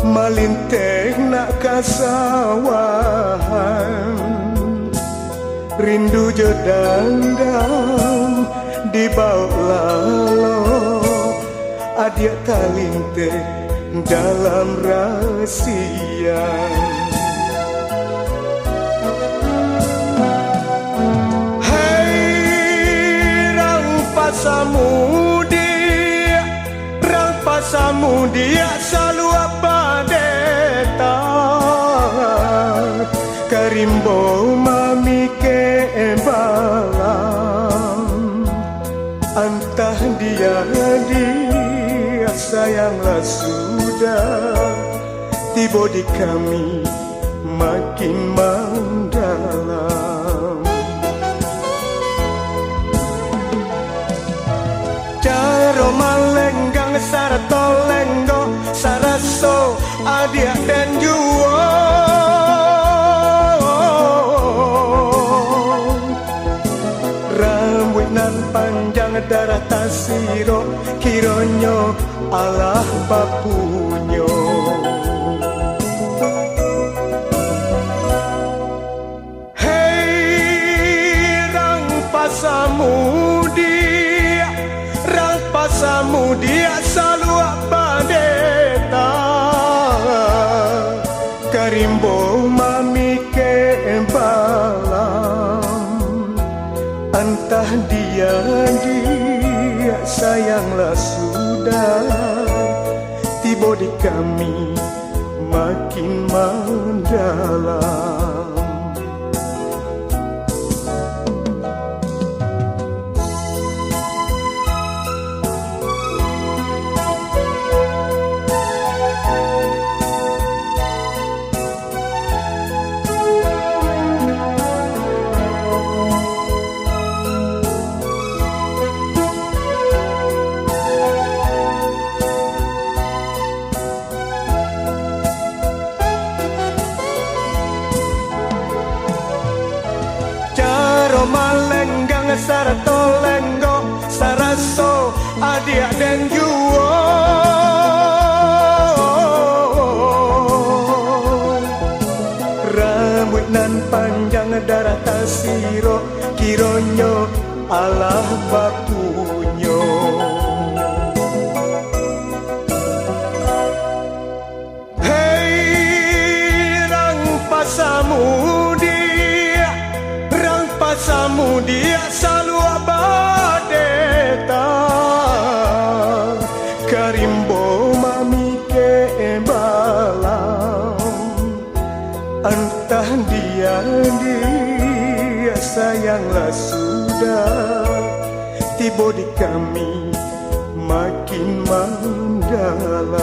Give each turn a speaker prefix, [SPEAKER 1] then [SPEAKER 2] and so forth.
[SPEAKER 1] Malinteh nak kasawahan, rindu jodandam di bawah lalo, adik talinteh dalam rahasia. Hei rang pasamu dia selalu apa deta karimbo mami ke balam antah dia sayanglah sudah tiba di kami makin mendalam. Caro malenggang sarato lenggo saraso adia dan juo rambut nan panjang darah tasiro kironyo Allah bapunyo. Hei rang pasamu dia selalu apa deta karimbo mami ke balam antah dia sayanglah sudah tiba di kami makin mendalam. Malenggang sarato lenggo saraso adia dan juo rambut nan panjang darah tasiro kironyo Allah bapunyo. Hei rang pasamu dia selalu abadeta karimbo mami ke balam antah dia sayanglah sudah tiba di kami makin mendalam.